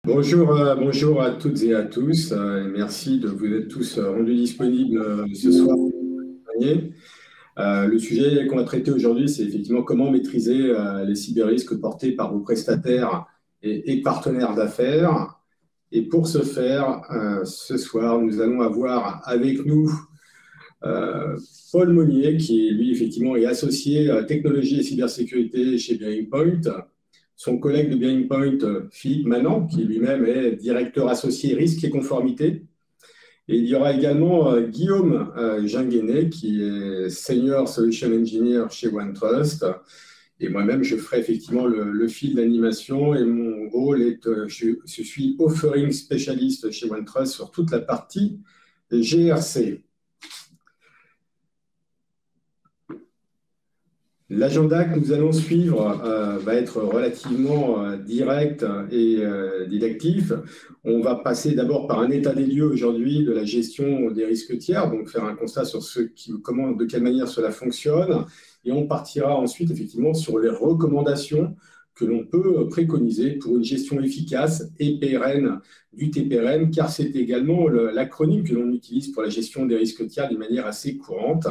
Bonjour à toutes et à tous. Merci de vous être tous rendus disponibles ce soir. Le sujet qu'on va traiter aujourd'hui, c'est effectivement comment maîtriser les cyberrisques portés par vos prestataires et partenaires d'affaires. Et pour ce faire, ce soir, nous allons avoir avec nous euh, Paul Monnier, qui lui, effectivement, est associé technologie et cybersécurité chez Bearing Point. Son collègue de Bearing Point, Philippe Manant, qui lui-même est directeur associé risque et conformité. Et il y aura également Guillaume Ginguenet, qui est Senior Solution Engineer chez OneTrust. Et moi-même, je ferai effectivement le fil d'animation. Et mon rôle est, je suis offering spécialiste chez OneTrust sur toute la partie GRC. L'agenda que nous allons suivre va être relativement direct et didactif. On va passer d'abord par un état des lieux aujourd'hui de la gestion des risques tiers, donc faire un constat sur comment, de quelle manière cela fonctionne. Et on partira ensuite effectivement sur les recommandations que l'on peut préconiser pour une gestion efficace et pérenne du TPRM, car c'est également l'acronyme que l'on utilise pour la gestion des risques tiers d'une manière assez courante.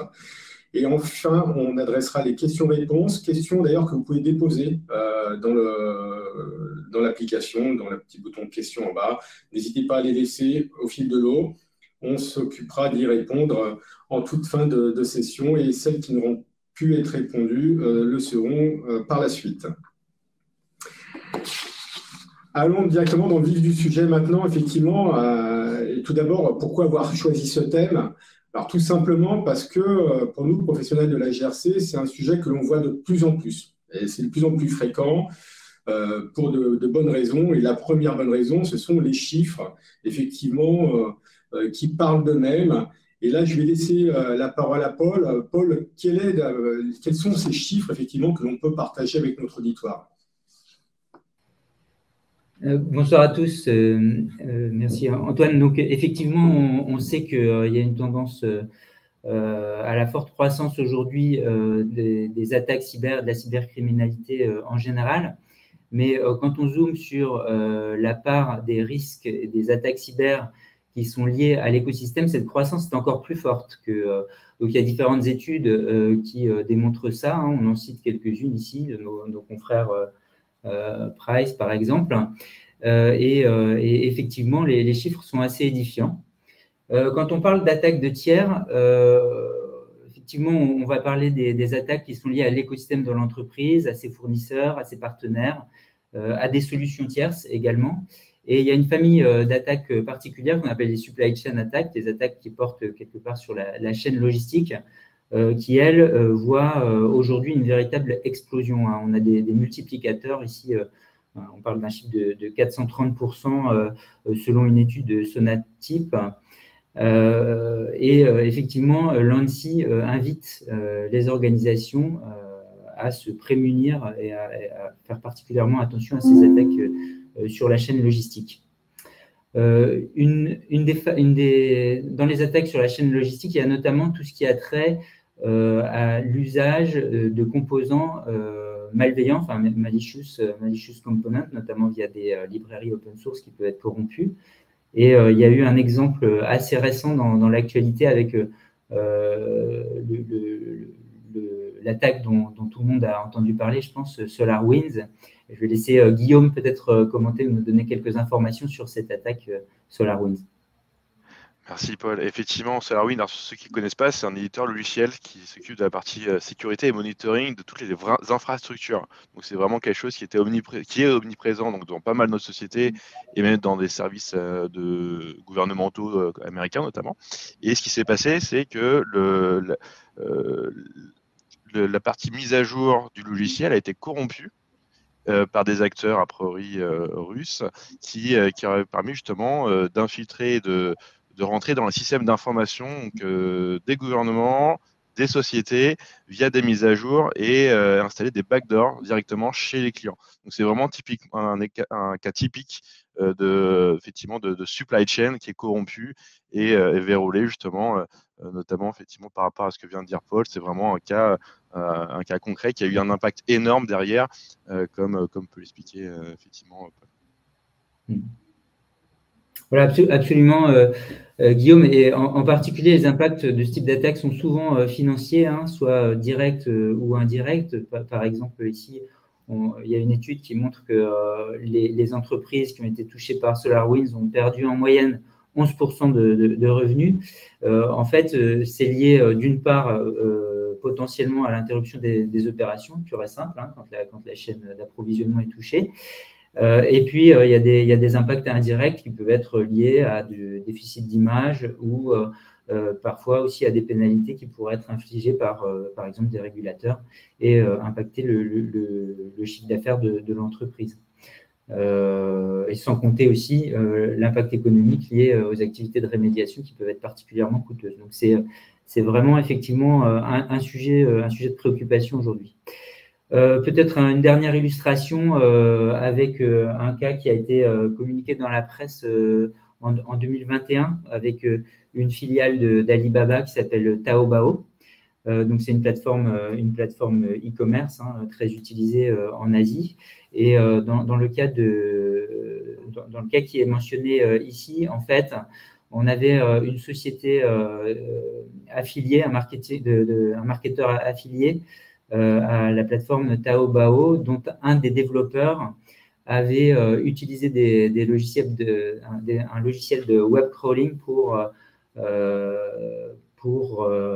Et enfin, on adressera les questions-réponses, questions d'ailleurs que vous pouvez déposer dans l'application, dans le petit bouton de questions en bas. N'hésitez pas à les laisser au fil de l'eau. On s'occupera d'y répondre en toute fin de session et celles qui n'auront pu être répondues le seront par la suite. Allons directement dans le vif du sujet maintenant, effectivement. Et tout d'abord, pourquoi avoir choisi ce thème? Alors, tout simplement parce que pour nous, professionnels de la GRC, c'est un sujet que l'on voit de plus en plus. Et c'est de plus en plus fréquent pour de bonnes raisons. Et la première bonne raison, ce sont les chiffres, effectivement, qui parlent d'eux-mêmes. Et là, je vais laisser la parole à Paul. Paul, quels sont ces chiffres, effectivement, que l'on peut partager avec notre auditoire? Bonsoir à tous, merci Antoine. Donc effectivement, on sait qu'il y a une tendance à la forte croissance aujourd'hui des attaques cyber, de la cybercriminalité en général. Mais quand on zoome sur la part des risques et des attaques cyber qui sont liées à l'écosystème, cette croissance est encore plus forte donc il y a différentes études qui démontrent ça, hein. On en cite quelques-unes ici, de nos confrères Price par exemple. Et effectivement, les chiffres sont assez édifiants. Quand on parle d'attaques de tiers, effectivement, on va parler des attaques qui sont liées à l'écosystème de l'entreprise, à ses fournisseurs, à ses partenaires, à des solutions tierces également. Et il y a une famille d'attaques particulières qu'on appelle les supply chain attaques, des attaques qui portent quelque part sur la chaîne logistique, qui, elles, voient aujourd'hui une véritable explosion, hein. On a des multiplicateurs ici. On parle d'un chiffre de 430% selon une étude de Sonatype. Effectivement, l'ANSSI invite les organisations à se prémunir et à faire particulièrement attention à ces attaques sur la chaîne logistique. Dans les attaques sur la chaîne logistique, il y a notamment tout ce qui a trait à l'usage de composants malveillants, enfin malicious components, notamment via des librairies open source qui peuvent être corrompues. Et il y a eu un exemple assez récent dans l'actualité avec l'attaque dont tout le monde a entendu parler, je pense, SolarWinds. Je vais laisser Guillaume peut-être commenter ou nous donner quelques informations sur cette attaque SolarWinds. Merci Paul. Effectivement, SolarWinds, alors, ceux qui ne connaissent pas, c'est un éditeur logiciel qui s'occupe de la partie sécurité et monitoring de toutes les infrastructures. Donc c'est vraiment quelque chose qui est omniprésent donc, dans pas mal de nos sociétés et même dans des services gouvernementaux américains notamment. Et ce qui s'est passé, c'est que la partie mise à jour du logiciel a été corrompue par des acteurs a priori russes qui auraient permis justement d'infiltrer, de rentrer dans le système d'information des gouvernements, des sociétés, via des mises à jour et installer des backdoors directement chez les clients. Donc c'est vraiment un cas typique effectivement de supply chain qui est corrompu et verrouillé justement, notamment effectivement par rapport à ce que vient de dire Paul. C'est vraiment un cas concret qui a eu un impact énorme derrière, comme peut l'expliquer effectivement Paul. Voilà, absolument, Guillaume. Et en particulier, les impacts de ce type d'attaque sont souvent financiers, hein, soit directs ou indirects. Par exemple, ici, il y a une étude qui montre que les entreprises qui ont été touchées par SolarWinds ont perdu en moyenne 11% de revenus. En fait, c'est lié d'une part potentiellement à l'interruption des opérations, pure et simple, hein, quand la chaîne d'approvisionnement est touchée. Et puis, il y a des impacts indirects qui peuvent être liés à du déficit d'image ou parfois aussi à des pénalités qui pourraient être infligées par exemple, des régulateurs et impacter le chiffre d'affaires de l'entreprise. Et sans compter aussi l'impact économique lié aux activités de rémédiation qui peuvent être particulièrement coûteuses. Donc, c'est vraiment effectivement un sujet de préoccupation aujourd'hui. Peut-être une dernière illustration avec un cas qui a été communiqué dans la presse en 2021 avec une filiale d'Alibaba qui s'appelle Taobao. Donc, c'est une plateforme e-commerce hein, très utilisée en Asie. Et dans le cas qui est mentionné ici, en fait, on avait une société affiliée, un marketeur affilié à la plateforme Taobao, dont un des développeurs avait utilisé un logiciel de web crawling pour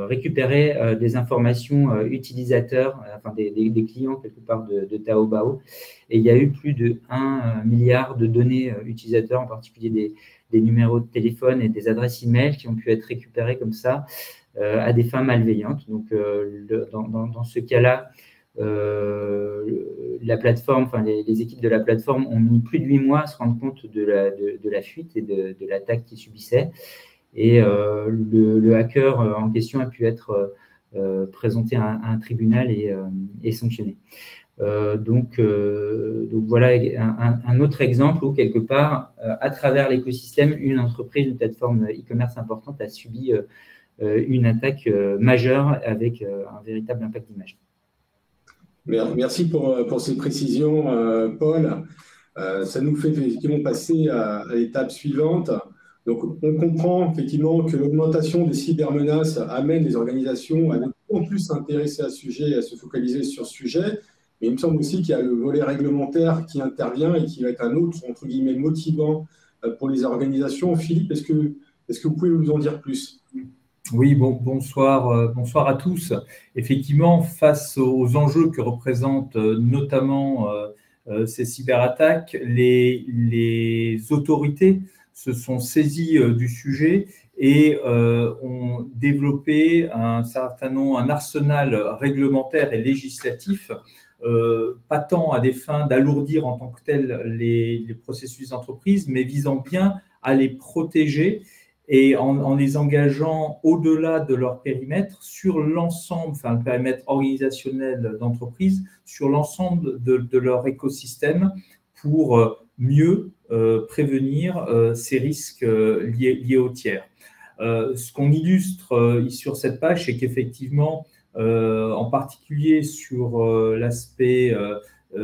récupérer des informations utilisateurs, enfin des clients quelque part de Taobao. Et il y a eu plus de 1 milliard de données utilisateurs, en particulier des numéros de téléphone et des adresses e-mail qui ont pu être récupérées comme ça à des fins malveillantes. Donc, dans ce cas-là, la plateforme, enfin les équipes de la plateforme ont mis plus de 8 mois à se rendre compte de la fuite et de l'attaque qu'ils subissaient. Et le hacker en question a pu être présenté à un tribunal et sanctionné. Donc voilà un autre exemple où, quelque part, à travers l'écosystème, une entreprise, une plateforme e-commerce importante a subi une attaque majeure avec un véritable impact d'image. Merci pour ces précisions, Paul. Ça nous fait effectivement passer à l'étape suivante. Donc, on comprend effectivement que l'augmentation des cybermenaces amène les organisations à de plus en plus s'intéresser à ce sujet et à se focaliser sur ce sujet. Mais il me semble aussi qu'il y a le volet réglementaire qui intervient et qui va être un autre, entre guillemets, motivant pour les organisations. Philippe, est-ce que vous pouvez nous en dire plus ? Oui, bonsoir à tous. Effectivement, face aux enjeux que représentent notamment ces cyberattaques, les autorités se sont saisies du sujet et ont développé un arsenal réglementaire et législatif, pas tant à des fins d'alourdir en tant que tel les processus d'entreprise, mais visant bien à les protéger et en les engageant au-delà de leur périmètre sur l'ensemble, enfin le périmètre organisationnel d'entreprise, sur l'ensemble de leur écosystème pour mieux prévenir ces risques liés aux tiers. Ce qu'on illustre sur cette page, c'est qu'effectivement, en particulier sur l'aspect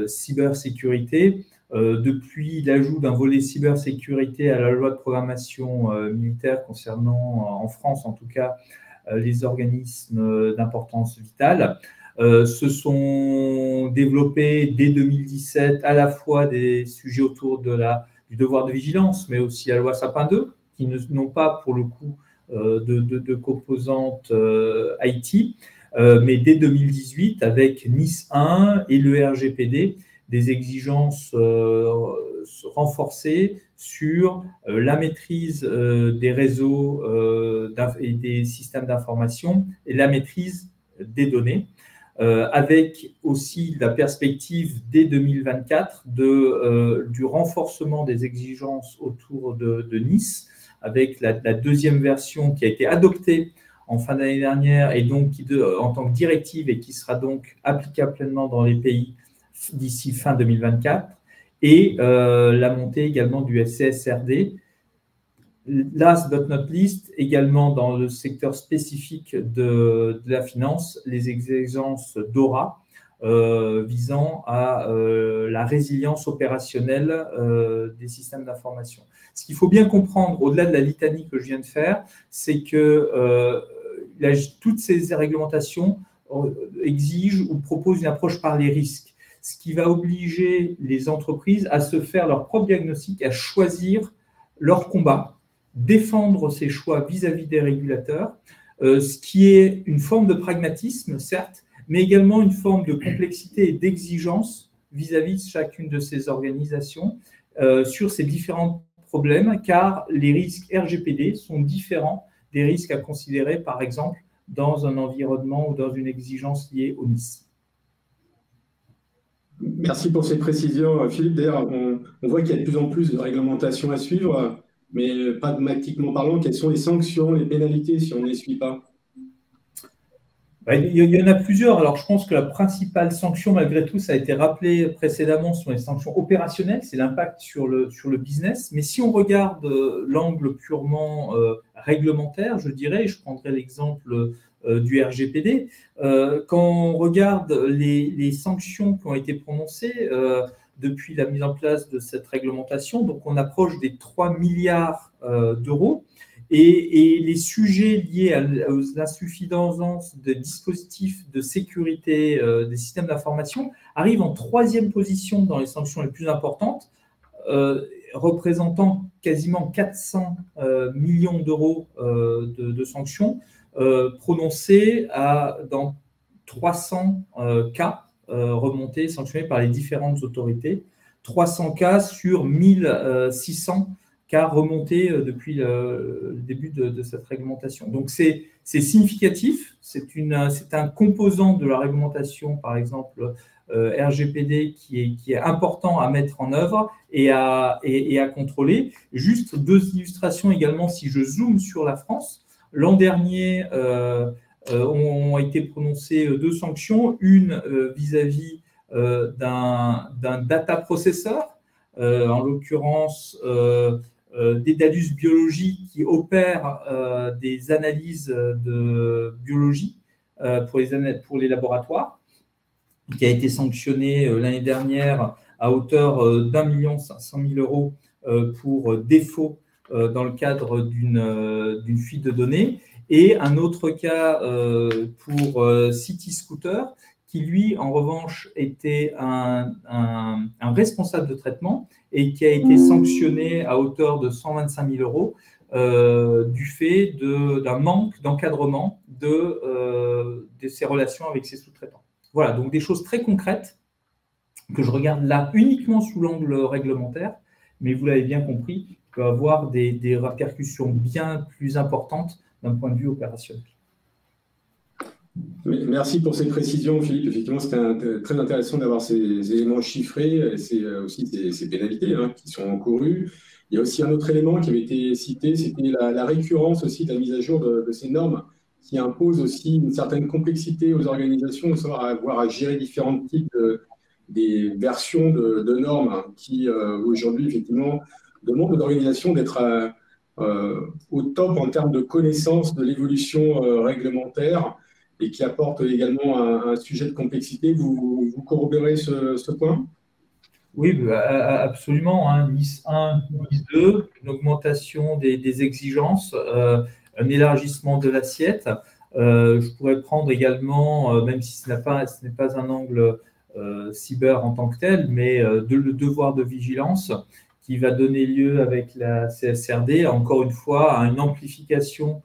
cybersécurité, depuis l'ajout d'un volet cybersécurité à la loi de programmation militaire concernant, en France en tout cas, les organismes d'importance vitale, se sont développés dès 2017 à la fois des sujets autour du devoir de vigilance, mais aussi la loi Sapin 2, qui n'ont pas pour le coup de composante IT, mais dès 2018 avec NIS 1 et le RGPD, des exigences renforcées sur la maîtrise des réseaux et des systèmes d'information et la maîtrise des données, avec aussi la perspective dès 2024 du renforcement des exigences autour de NIS, avec la deuxième version qui a été adoptée en fin d'année dernière et donc en tant que directive et qui sera donc applicable pleinement dans les pays d'ici fin 2024, et la montée également du CSRD. Last but not least, également dans le secteur spécifique de la finance, les exigences DORA, visant à la résilience opérationnelle des systèmes d'information. Ce qu'il faut bien comprendre, au-delà de la litanie que je viens de faire, c'est que toutes ces réglementations exigent ou proposent une approche par les risques, ce qui va obliger les entreprises à se faire leur propre diagnostic, à choisir leur combat, défendre ses choix vis-à-vis des régulateurs, ce qui est une forme de pragmatisme, certes, mais également une forme de complexité et d'exigence vis-à-vis de chacune de ces organisations sur ces différents problèmes, car les risques RGPD sont différents des risques à considérer, par exemple, dans un environnement ou dans une exigence liée au NIS. Merci pour ces précisions, Philippe. D'ailleurs, on voit qu'il y a de plus en plus de réglementations à suivre, mais pragmatiquement parlant, quelles sont les sanctions, les pénalités si on ne les suit pas? Il y en a plusieurs. Alors, je pense que la principale sanction, malgré tout, ça a été rappelé précédemment, sont les sanctions opérationnelles, c'est l'impact sur le business. Mais si on regarde l'angle purement réglementaire, je dirais, je prendrai l'exemple du RGPD, quand on regarde les sanctions qui ont été prononcées depuis la mise en place de cette réglementation, donc on approche des 3 milliards d'euros. Et les sujets liés à l'insuffisance de dispositifs de sécurité des systèmes d'information arrivent en 3e position dans les sanctions les plus importantes, représentant quasiment 400 millions d'euros de sanctions prononcées dans 300 cas remontés, sanctionnés par les différentes autorités. 300 cas sur 1600 cas remontés depuis le début de cette réglementation. Donc, c'est significatif, c'est un composant de la réglementation, par exemple, RGPD, qui est important à mettre en œuvre et à contrôler. Juste 2 illustrations également, si je zoome sur la France. L'an dernier, ont été prononcées 2 sanctions, une vis-à-vis d'un data processor, en l'occurrence Dedalus Biologie, qui opère des analyses de biologie pour les laboratoires, qui a été sanctionné l'année dernière à hauteur d'1 500 000 euros pour défaut dans le cadre d'une fuite de données. Et un autre cas pour City Scooter, qui lui, en revanche, était un responsable de traitement et qui a été sanctionné à hauteur de 125 000 euros du fait d'un manque d'encadrement de ses relations avec ses sous-traitants. Voilà, donc des choses très concrètes que je regarde là uniquement sous l'angle réglementaire, mais vous l'avez bien compris, il peut avoir des répercussions bien plus importantes d'un point de vue opérationnel. Merci pour ces précisions, Philippe. Effectivement, c'était très intéressant d'avoir ces éléments chiffrés. C'est aussi ces pénalités qui sont encourues. Il y a aussi un autre élément qui avait été cité, c'était la récurrence aussi de la mise à jour de ces normes, qui impose aussi une certaine complexité aux organisations, de savoir avoir à gérer différents types des versions de normes qui, aujourd'hui, effectivement, demandent aux organisations d'être au top en termes de connaissance de l'évolution réglementaire, et qui apporte également un sujet de complexité. Vous corroborez ce point? Oui, absolument. NIS 1, NIS 2, une augmentation des exigences, un élargissement de l'assiette. Je pourrais prendre également, même si ce n'est pas un angle cyber en tant que tel, mais le devoir de vigilance qui va donner lieu avec la CSRD, encore une fois, à une amplification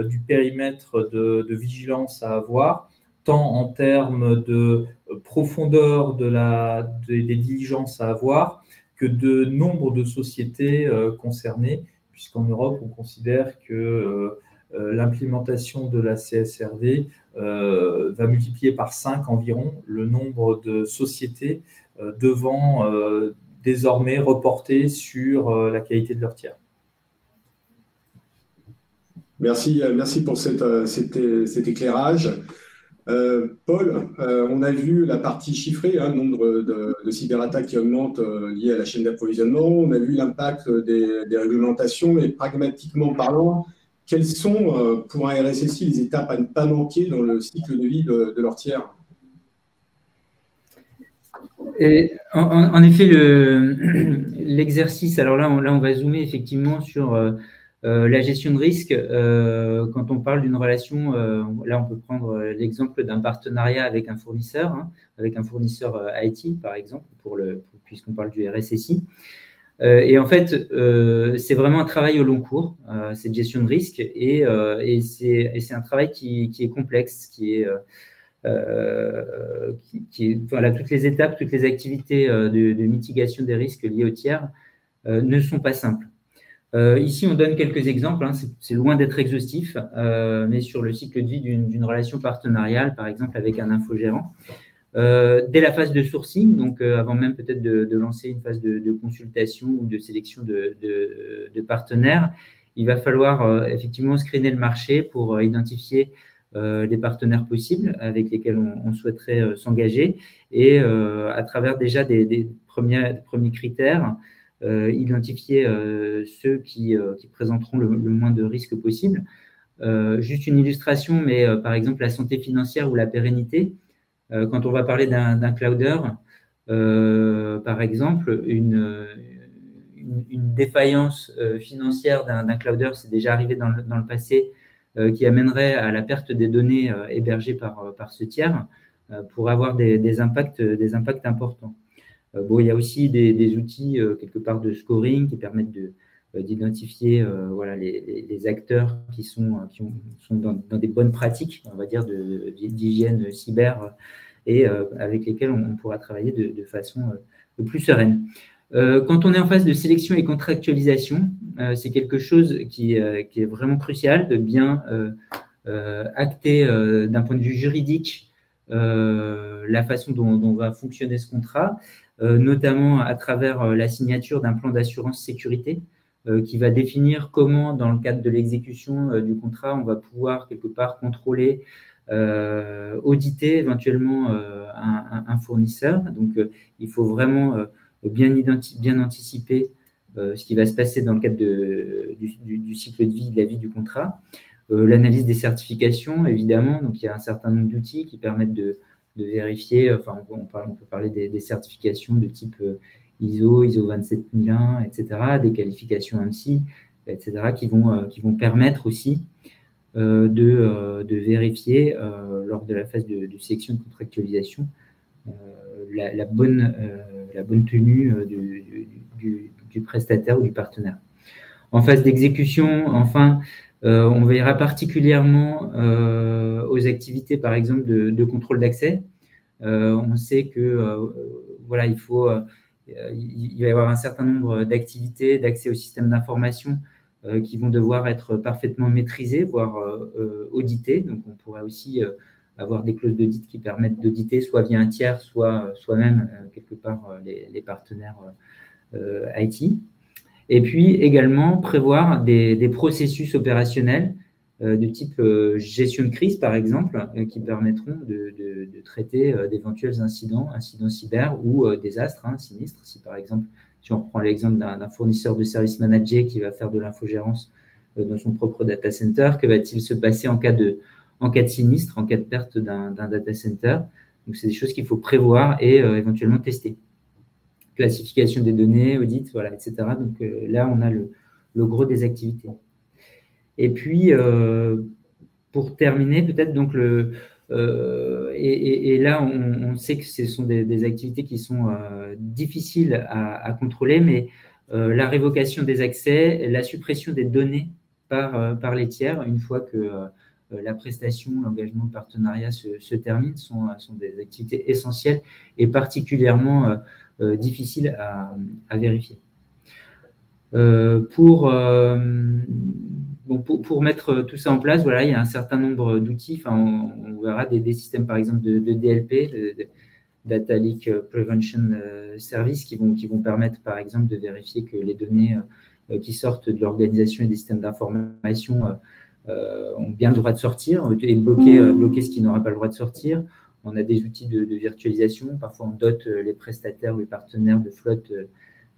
du périmètre de vigilance à avoir, tant en termes de profondeur des diligences à avoir que de nombre de sociétés concernées, puisqu'en Europe, on considère que l'implémentation de la CSRD va multiplier par 5 environ le nombre de sociétés devant désormais reporter sur la qualité de leur tiers. Merci pour cet éclairage. Paul, on a vu la partie chiffrée, le nombre de cyberattaques qui augmente liées à la chaîne d'approvisionnement. On a vu l'impact des réglementations, et pragmatiquement parlant, quelles sont pour un RSSI les étapes à ne pas manquer dans le cycle de vie de leur tiers? Et en effet, l'exercice, alors là, on va zoomer effectivement sur la gestion de risque. Quand on parle d'une relation, là, on peut prendre l'exemple d'un partenariat avec un fournisseur, hein, avec un fournisseur IT, par exemple, puisqu'on parle du RSSI. Et en fait, c'est vraiment un travail au long cours, cette gestion de risque, et c'est un travail qui est complexe, voilà, toutes les étapes, toutes les activités de mitigation des risques liés aux tiers ne sont pas simples. Ici, on donne quelques exemples, hein, c'est loin d'être exhaustif, mais sur le cycle de vie d'une relation partenariale, par exemple avec un infogérant. Dès la phase de sourcing, donc avant même peut-être de lancer une phase de consultation ou de sélection de partenaires, il va falloir effectivement screener le marché pour identifier les partenaires possibles avec lesquels on souhaiterait s'engager et à travers déjà des premiers critères, identifier ceux qui présenteront le moins de risques possible. Juste une illustration, mais par exemple la santé financière ou la pérennité. Quand on va parler d'un clouder, par exemple, une défaillance financière d'un clouder, c'est déjà arrivé dans le passé, qui amènerait à la perte des données hébergées par ce tiers, pour avoir des impacts importants. Bon, il y a aussi des outils quelque part de scoring qui permettent d'identifier voilà, les acteurs qui sont dans des bonnes pratiques, on va dire, d'hygiène cyber et avec lesquels on pourra travailler de façon plus sereine. Quand on est en phase de sélection et contractualisation, c'est quelque chose qui est vraiment crucial de bien acter d'un point de vue juridique la façon dont va fonctionner ce contrat, notamment à travers la signature d'un plan d'assurance sécurité qui va définir comment, dans le cadre de l'exécution du contrat, on va pouvoir quelque part contrôler, auditer éventuellement un fournisseur. Donc, il faut vraiment bien anticiper ce qui va se passer dans le cadre du cycle de vie, de la vie du contrat. L'analyse des certifications, évidemment. Donc, il y a un certain nombre d'outils qui permettent de vérifier, enfin, on peut parler des certifications de type ISO 27001, etc., des qualifications ANSI, etc., qui vont permettre aussi de vérifier lors de la phase de sélection de contractualisation la bonne tenue du prestataire ou du partenaire. En phase d'exécution, enfin, on veillera particulièrement aux activités, par exemple, de contrôle d'accès. On sait que voilà, il va y avoir un certain nombre d'activités d'accès au système d'information qui vont devoir être parfaitement maîtrisées, voire auditées. Donc, on pourra aussi avoir des clauses d'audit qui permettent d'auditer soit via un tiers, soit soi-même, quelque part, les partenaires IT. Et puis également prévoir des processus opérationnels de type gestion de crise, par exemple, qui permettront de traiter d'éventuels incidents cyber ou désastres, sinistres. Si par exemple, si on reprend l'exemple d'un fournisseur de services managés qui va faire de l'infogérance dans son propre data center, que va-t-il se passer en cas de sinistre, en cas de perte d'un data center? Donc, c'est des choses qu'il faut prévoir et éventuellement tester. Classification des données, audit, voilà, etc. Donc là, on a le gros des activités. Et puis, pour terminer, peut-être, donc et là, on sait que ce sont des activités qui sont difficiles à contrôler, mais la révocation des accès, la suppression des données par les tiers, une fois que la prestation, l'engagement de partenariat se termine, sont des activités essentielles et particulièrement difficile à vérifier. Pour mettre tout ça en place, voilà, il y a un certain nombre d'outils. Enfin, on verra des systèmes, par exemple, de DLP, de Data Leak Prevention Service, qui vont permettre, par exemple, de vérifier que les données qui sortent de l'organisation et des systèmes d'information ont bien le droit de sortir et bloquer ce qui n'aura pas le droit de sortir. On a des outils de virtualisation. Parfois, on dote les prestataires ou les partenaires de flotte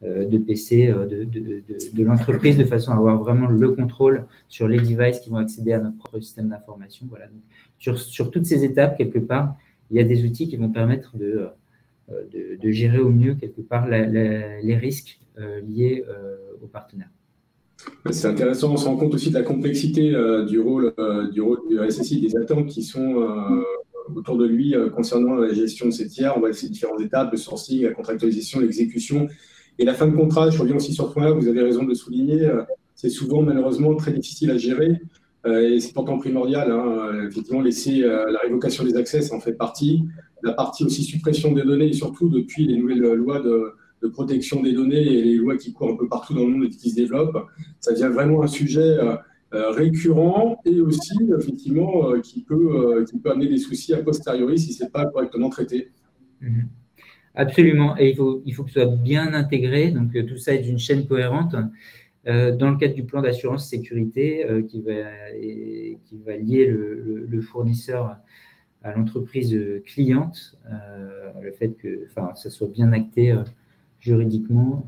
de PC de l'entreprise de façon à avoir vraiment le contrôle sur les devices qui vont accéder à notre propre système d'information. Voilà. Donc, sur toutes ces étapes, quelque part, il y a des outils qui vont permettre de gérer au mieux, quelque part, les risques liés aux partenaires. C'est intéressant, on se rend compte aussi de la complexité du rôle du RSSI, des attentes qui sont autour de lui concernant la gestion de ces tiers. On voit ces différentes étapes, le sourcing, la contractualisation, l'exécution et la fin de contrat. Je reviens aussi sur ce point-là, vous avez raison de le souligner, c'est souvent malheureusement très difficile à gérer et c'est pourtant primordial. Effectivement, laisser la révocation des accès, ça en fait partie. La partie aussi suppression des données et surtout depuis les nouvelles lois de protection des données et les lois qui courent un peu partout dans le monde et qui se développent, ça devient vraiment un sujet récurrent et aussi, effectivement, qui peut amener des soucis a posteriori si ce n'est pas correctement traité. Absolument. Et il faut que ce soit bien intégré. Donc, tout ça est d'une chaîne cohérente. Dans le cadre du plan d'assurance sécurité qui va lier le fournisseur à l'entreprise cliente, le fait que ça soit bien acté juridiquement,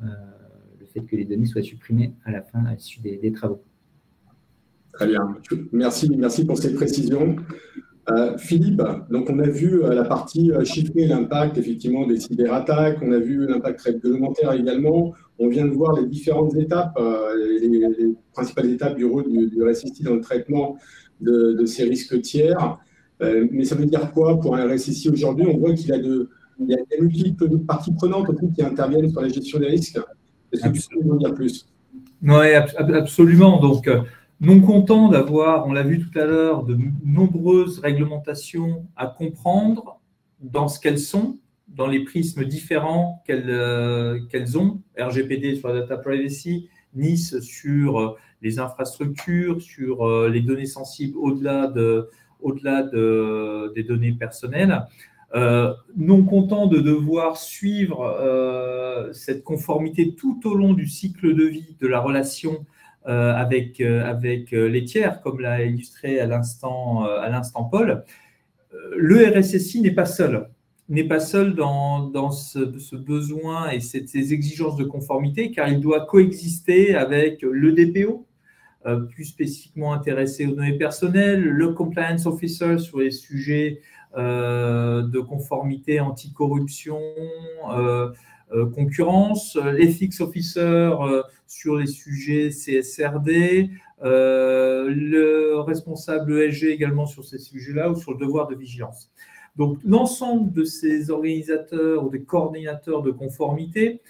le fait que les données soient supprimées à la fin, à l'issue des travaux. Très bien. Merci pour ces précisions. Philippe, donc on a vu la partie chiffrer l'impact effectivement des cyberattaques, on a vu l'impact réglementaire également, on vient de voir les différentes étapes, les principales étapes du rôle du RSSI dans le traitement de ces risques tiers. Mais ça veut dire quoi pour un RSSI aujourd'hui? On voit qu'il y a des multiples parties prenantes aussi qui interviennent sur la gestion des risques. Est-ce que tu peux nous en dire plus? Oui, absolument. Donc, non content d'avoir, on l'a vu tout à l'heure, de nombreuses réglementations à comprendre dans ce qu'elles sont, dans les prismes différents qu'elles ont, RGPD sur la data privacy, NIS sur les infrastructures, sur les données sensibles au-delà des données personnelles. Non content de devoir suivre cette conformité tout au long du cycle de vie de la relation avec les tiers, comme l'a illustré à l'instant Paul. Le RSSI n'est pas seul dans ce besoin et ces exigences de conformité, car il doit coexister avec le DPO, plus spécifiquement intéressé aux données personnelles, le Compliance Officer sur les sujets de conformité anticorruption, concurrence, l'Ethics Officer sur les sujets CSRD, le responsable ESG également sur ces sujets-là ou sur le devoir de vigilance. Donc, l'ensemble de ces organisateurs ou des coordinateurs de conformité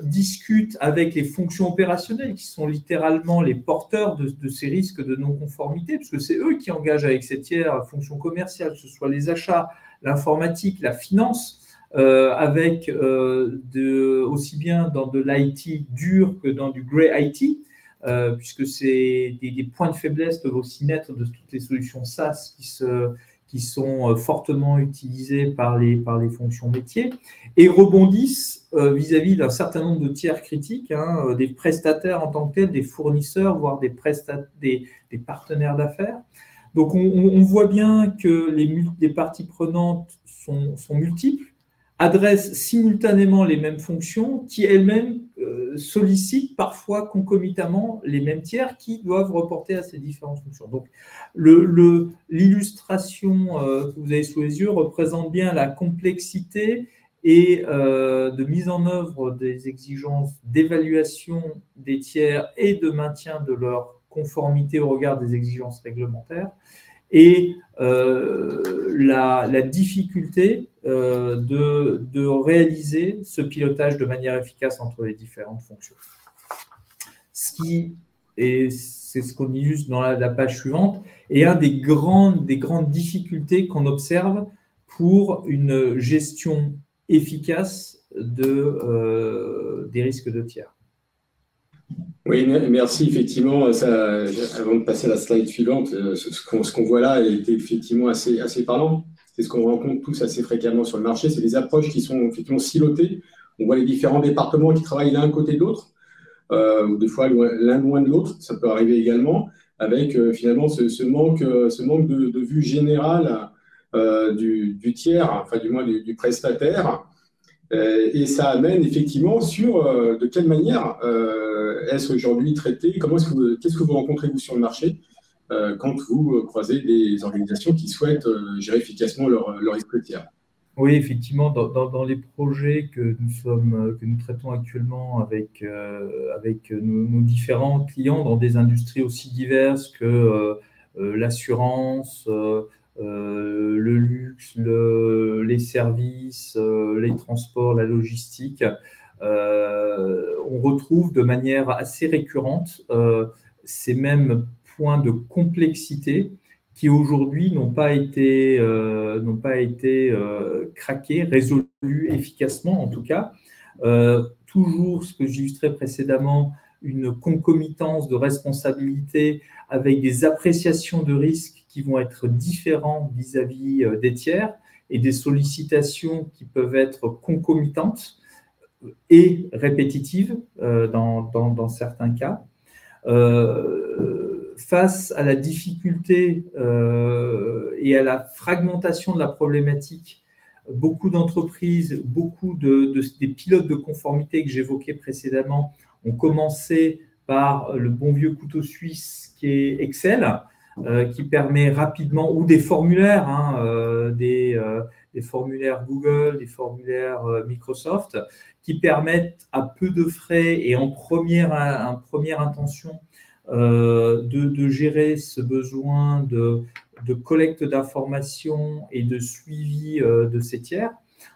discutent avec les fonctions opérationnelles qui sont littéralement les porteurs de ces risques de non-conformité, puisque c'est eux qui engagent avec ces tiers fonctions commerciales, que ce soit les achats, l'informatique, la finance, avec aussi bien dans de l'IT dur que dans du grey IT, puisque des points de faiblesse peuvent aussi naître de toutes les solutions SaaS qui sont fortement utilisées par les fonctions métiers et rebondissent vis-à-vis d'un certain nombre de tiers critiques, des prestataires en tant que tels, des fournisseurs, voire des partenaires d'affaires. Donc, on voit bien que les parties prenantes sont multiples, adressent simultanément les mêmes fonctions qui elles-mêmes sollicitent parfois concomitamment les mêmes tiers qui doivent reporter à ces différentes fonctions. Donc, l'illustration que vous avez sous les yeux représente bien la complexité et de mise en œuvre des exigences d'évaluation des tiers et de maintien de leur conformité au regard des exigences réglementaires et la difficulté de réaliser ce pilotage de manière efficace entre les différentes fonctions. Et c'est ce qu'on illustre dans la page suivante, et un des grandes difficultés qu'on observe pour une gestion efficace des risques de tiers. Oui, merci. Effectivement, avant de passer à la slide suivante, ce qu'on voit là est effectivement assez parlant. C'est ce qu'on rencontre tous assez fréquemment sur le marché. C'est des approches qui sont effectivement silotées. On voit les différents départements qui travaillent l'un à côté de l'autre, ou des fois l'un loin de l'autre. Ça peut arriver également, avec finalement ce manque de vue générale du tiers, enfin du moins du prestataire. Et ça amène effectivement sur de quelle manière est-ce aujourd'hui traité, qu'est-ce que vous rencontrez vous sur le marché quand vous croisez des organisations qui souhaitent gérer efficacement leur risque tiers. Oui, effectivement, dans les projets que nous traitons actuellement avec nos différents clients dans des industries aussi diverses que l'assurance, le luxe, les services, les transports, la logistique, on retrouve de manière assez récurrente ces mêmes points de complexité qui aujourd'hui n'ont pas été craqués, résolus efficacement en tout cas. Toujours ce que j'illustrais précédemment, une concomitance de responsabilités avec des appréciations de risques qui vont être différents vis-à-vis des tiers et des sollicitations qui peuvent être concomitantes et répétitives dans certains cas. Face à la difficulté et à la fragmentation de la problématique, beaucoup d'entreprises, des pilotes de conformité que j'évoquais précédemment ont commencé par le bon vieux couteau suisse qui est Excel, qui permet rapidement, ou des formulaires, des formulaires Google, des formulaires Microsoft, qui permettent à peu de frais et en première intention de gérer ce besoin de collecte d'informations et de suivi de ces tiers.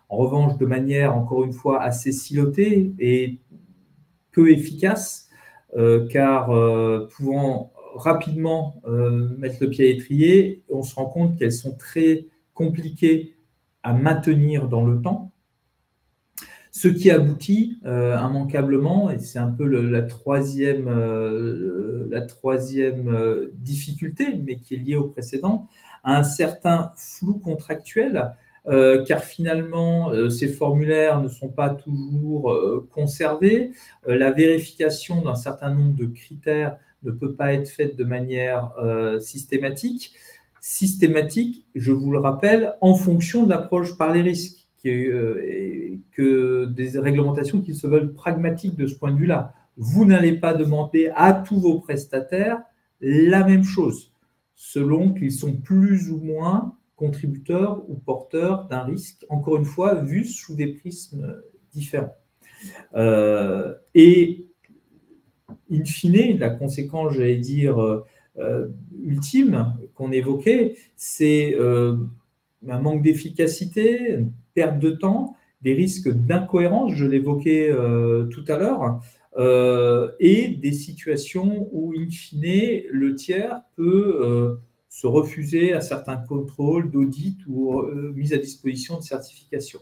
En revanche, de manière, encore une fois, assez silotée et peu efficace, car pouvant rapidement mettre le pied à l'étrier, on se rend compte qu'elles sont très compliquées à maintenir dans le temps. Ce qui aboutit immanquablement, et c'est un peu la troisième difficulté, mais qui est liée au précédent, à un certain flou contractuel, car finalement, ces formulaires ne sont pas toujours conservés. La vérification d'un certain nombre de critères ne peut pas être faite de manière systématique, je vous le rappelle, en fonction de l'approche par les risques. Que des réglementations qui se veulent pragmatiques de ce point de vue-là. Vous n'allez pas demander à tous vos prestataires la même chose, selon qu'ils sont plus ou moins contributeurs ou porteurs d'un risque, encore une fois, vu sous des prismes différents. Et in fine, la conséquence, j'allais dire, ultime qu'on évoquait, c'est un manque d'efficacité, une perte de temps, des risques d'incohérence, je l'évoquais tout à l'heure, et des situations où, in fine, le tiers peut se refuser à certains contrôles d'audit ou mise à disposition de certification.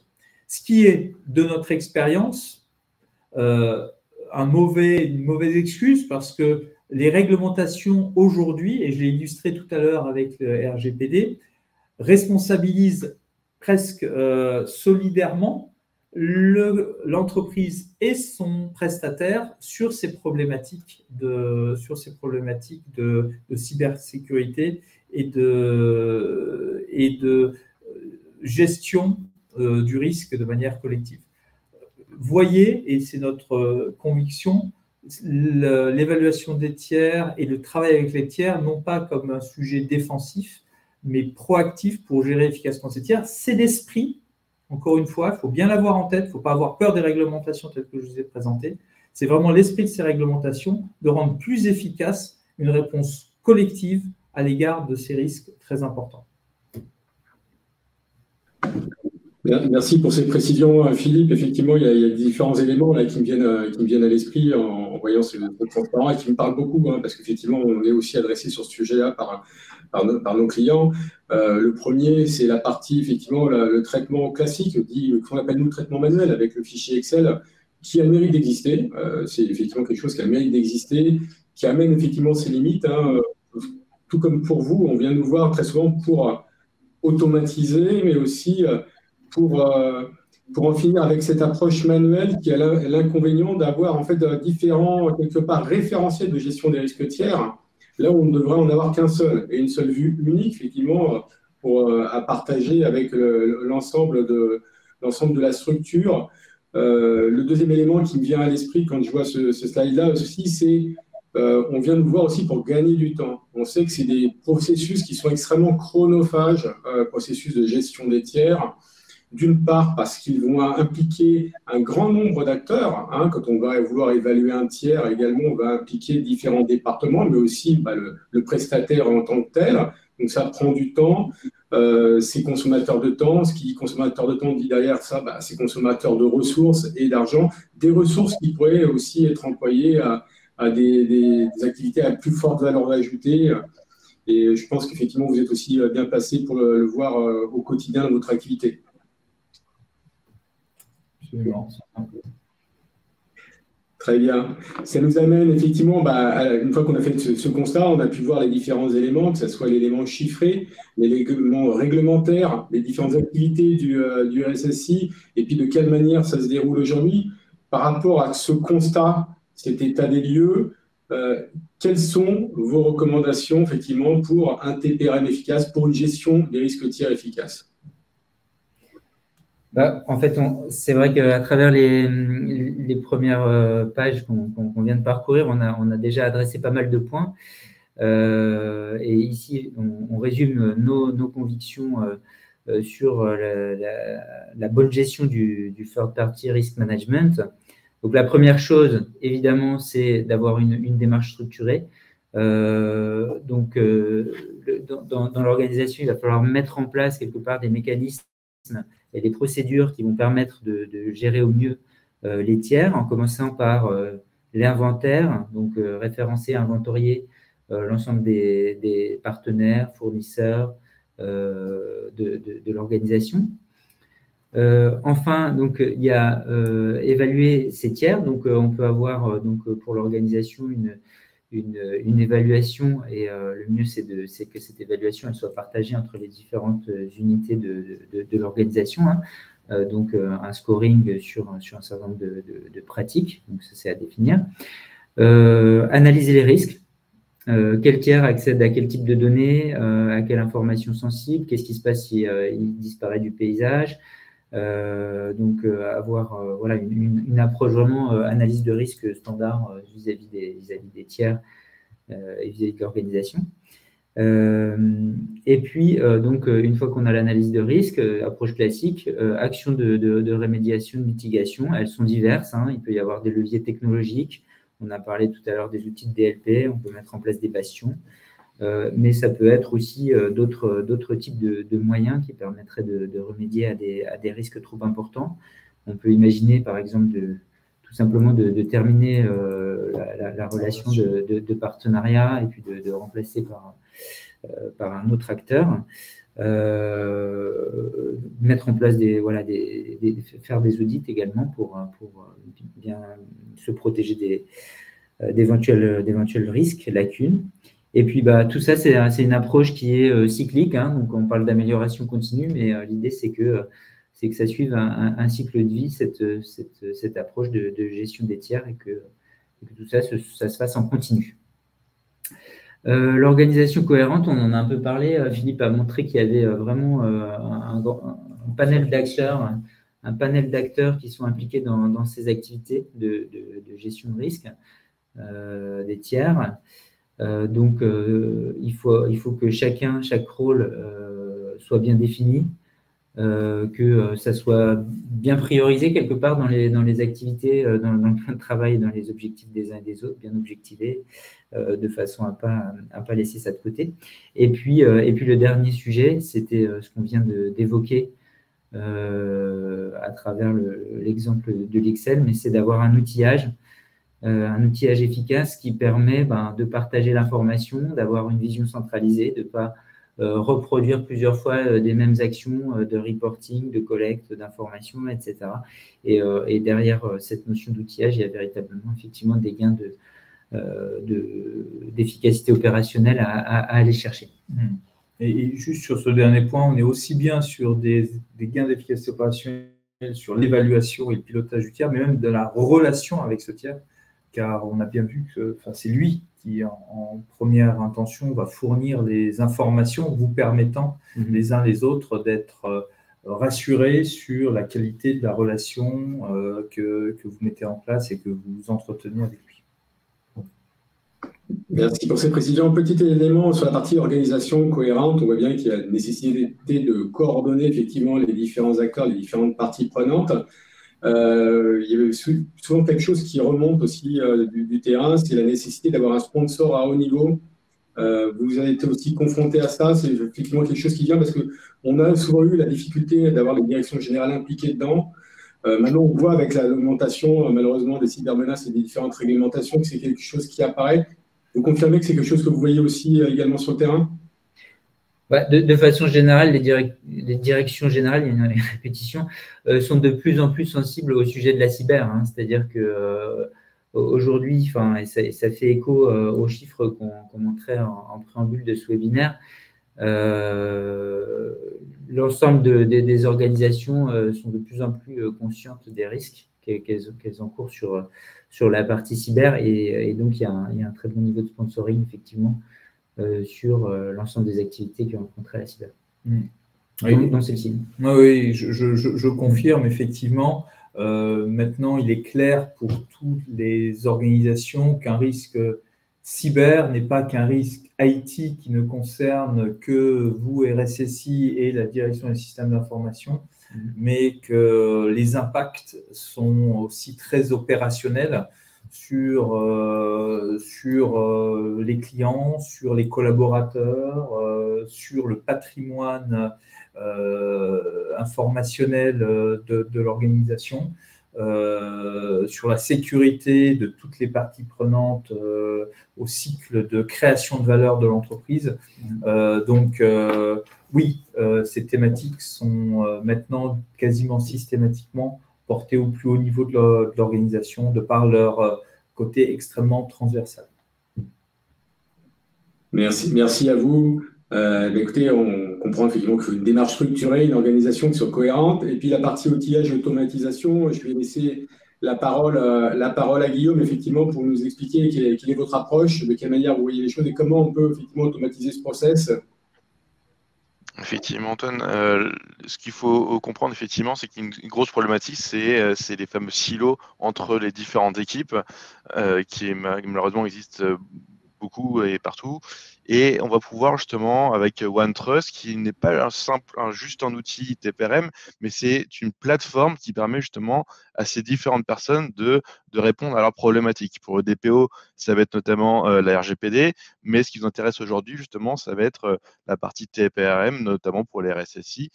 Ce qui est, de notre expérience, une mauvaise excuse, parce que les réglementations aujourd'hui, et je l'ai illustré tout à l'heure avec le RGPD, responsabilisent presque solidairement l'entreprise et son prestataire sur ces problématiques de cybersécurité et de gestion du risque de manière collective. Voyez, et c'est notre conviction, l'évaluation des tiers et le travail avec les tiers, non pas comme un sujet défensif, mais proactif pour gérer efficacement ces tiers. C'est l'esprit, encore une fois, il faut bien l'avoir en tête, il ne faut pas avoir peur des réglementations telles que je vous ai présentées. C'est vraiment l'esprit de ces réglementations de rendre plus efficace une réponse collective à l'égard de ces risques très importants. Merci pour ces précisions, Philippe. Effectivement, il y a différents éléments là, qui me viennent à l'esprit en voyant ce transparent et qui me parlent beaucoup, parce qu'effectivement, on est aussi adressé sur ce sujet-là par nos clients. Le premier, c'est la partie, effectivement, le traitement classique, qu'on appelle nous le traitement manuel avec le fichier Excel, qui a le mérite d'exister. C'est effectivement quelque chose qui a le mérite d'exister, qui amène effectivement ses limites. Tout comme pour vous, on vient nous voir très souvent pour automatiser, mais aussi pour en finir avec cette approche manuelle qui a l'inconvénient d'avoir en fait différents, quelque part, référentiels de gestion des risques tiers, là où on ne devrait en avoir qu'un seul, et une seule vue unique, effectivement, à partager avec l'ensemble de la structure. Le deuxième élément qui me vient à l'esprit quand je vois ce slide-là aussi, c'est on vient nous voir aussi pour gagner du temps. On sait que c'est des processus qui sont extrêmement chronophages, processus de gestion des tiers. d'une part parce qu'ils vont impliquer un grand nombre d'acteurs. Hein, quand on va vouloir évaluer un tiers, également, on va impliquer différents départements, mais aussi le prestataire en tant que tel. Donc, ça prend du temps. C'est consommateur de temps. Ce qui dit consommateur de temps dit derrière ça, c'est consommateur de ressources et d'argent. Des ressources qui pourraient aussi être employées à des activités à plus forte valeur ajoutée. Et je pense qu'effectivement, vous êtes aussi bien placé pour le voir au quotidien dans votre activité. Absolument. Très bien. Ça nous amène effectivement, une fois qu'on a fait ce constat, on a pu voir les différents éléments, que ce soit l'élément chiffré, l'élément réglementaire, les différentes activités du RSSI, et puis de quelle manière ça se déroule aujourd'hui. Par rapport à ce constat, cet état des lieux, quelles sont vos recommandations effectivement pour un TPRM efficace, pour une gestion des risques tiers efficace? En fait, c'est vrai qu'à travers les premières pages qu'on vient de parcourir, on a déjà adressé pas mal de points. Et ici, on résume nos convictions sur la bonne gestion du third party risk management. Donc, la première chose, évidemment, c'est d'avoir une démarche structurée. Donc, dans l'organisation, il va falloir mettre en place quelque part des mécanismes et des procédures qui vont permettre de gérer au mieux les tiers, en commençant par l'inventaire, donc référencer, inventorier l'ensemble des partenaires, fournisseurs de l'organisation. Enfin, donc, il y a évaluer ces tiers. Donc, on peut avoir pour l'organisation une évaluation et le mieux, c'est que cette évaluation elle soit partagée entre les différentes unités de l'organisation. Hein. Donc, un scoring sur un certain nombre de pratiques. Donc, ça, c'est à définir. Analyser les risques. Quel tiers accède à quel type de données, à quelle information sensible, qu'est-ce qui se passe si il disparaît du paysage. Donc, avoir une approche vraiment analyse de risque standard vis-à-vis des tiers et vis-à-vis de l'organisation. Et puis, donc, une fois qu'on a l'analyse de risque, approche classique, actions de rémédiation, de mitigation, elles sont diverses. Hein. Il peut y avoir des leviers technologiques. On a parlé tout à l'heure des outils de DLP. On peut mettre en place des bastions. Mais ça peut être aussi d'autres types de moyens qui permettraient de remédier à des risques trop importants. On peut imaginer, par exemple, tout simplement de terminer la relation de partenariat et puis de remplacer par un autre acteur. Mettre en place faire des audits également pour bien se protéger d'éventuels risques, lacunes. Et puis, tout ça, c'est une approche qui est cyclique. Hein, donc, on parle d'amélioration continue, mais l'idée, c'est que ça suive un cycle de vie, cette approche de gestion des tiers et que tout ça, ça se fasse en continu. L'organisation cohérente, on en a un peu parlé. Philippe a montré qu'il y avait vraiment un panel d'acteurs qui sont impliqués dans ces activités de gestion de risque des tiers. Donc, il faut que chaque rôle soit bien défini, que ça soit bien priorisé quelque part dans les activités, dans le plan de travail, dans les objectifs des uns et des autres, bien objectivé, de façon à pas laisser ça de côté. Et puis le dernier sujet, c'était ce qu'on vient d'évoquer à travers l'exemple de l'Excel, mais c'est d'avoir un outillage efficace qui permet de partager l'information, d'avoir une vision centralisée, de ne pas reproduire plusieurs fois des mêmes actions de reporting, de collecte d'informations, etc. Et derrière cette notion d'outillage, il y a véritablement effectivement des gains d'efficacité opérationnelle à aller chercher. Et juste sur ce dernier point, on est aussi bien sur des gains d'efficacité opérationnelle sur l'évaluation et le pilotage du tiers, mais même de la relation avec ce tiers, car on a bien vu que c'est lui qui, en première intention, va fournir les informations vous permettant les uns les autres d'être rassurés sur la qualité de la relation que vous mettez en place et que vous entretenez avec lui. Merci pour ces précisions. Petit élément sur la partie organisation cohérente. On voit bien qu'il y a une nécessité de coordonner effectivement les différents acteurs, les différentes parties prenantes. Il y avait souvent quelque chose qui remonte aussi du terrain, c'est la nécessité d'avoir un sponsor à haut niveau. Vous avez été aussi confronté à ça, c'est effectivement quelque chose qui vient parce qu'on a souvent eu la difficulté d'avoir les directions générales impliquées dedans. Maintenant, on voit avec l'augmentation, malheureusement, des cybermenaces et des différentes réglementations que c'est quelque chose qui apparaît. Vous confirmez que c'est quelque chose que vous voyez aussi également sur le terrain? De façon générale, les directions générales, il y a une répétition, sont de plus en plus sensibles au sujet de la cyber. Hein. C'est-à-dire que aujourd'hui, et ça fait écho aux chiffres qu'on montrait en préambule de ce webinaire, l'ensemble des organisations sont de plus en plus conscientes des risques qu'elles encourent sur la partie cyber. Et donc, il y a un très bon niveau de sponsoring, effectivement, sur l'ensemble des activités qui ont rencontré la cyber. Oui, Donc, celle-ci. Oui, je confirme, effectivement. Maintenant, il est clair pour toutes les organisations qu'un risque cyber n'est pas qu'un risque IT qui ne concerne que vous, RSSI, et la direction des systèmes d'information, mais que les impacts sont aussi très opérationnels sur les clients, sur les collaborateurs, sur le patrimoine informationnel de l'organisation, sur la sécurité de toutes les parties prenantes au cycle de création de valeur de l'entreprise. Oui, ces thématiques sont maintenant quasiment systématiquement portées au plus haut niveau de l'organisation de par leur côté extrêmement transversal. Merci à vous. Écoutez, on comprend effectivement qu'il faut une démarche structurée, une organisation qui soit cohérente. Et puis la partie outillage et automatisation, je vais laisser la parole à Guillaume, effectivement, pour nous expliquer quelle est votre approche, de quelle manière vous voyez les choses et comment on peut effectivement automatiser ce process. Effectivement, Antoine, ce qu'il faut comprendre, effectivement, c'est qu'une grosse problématique, c'est les fameux silos entre les différentes équipes qui malheureusement existent beaucoup et partout. Et on va pouvoir justement, avec OneTrust, qui n'est pas juste un outil TPRM, mais c'est une plateforme qui permet justement à ces différentes personnes de répondre à leurs problématiques. Pour le DPO, ça va être notamment la RGPD, mais ce qui nous intéresse aujourd'hui, justement, ça va être la partie TPRM, notamment pour les RSSI,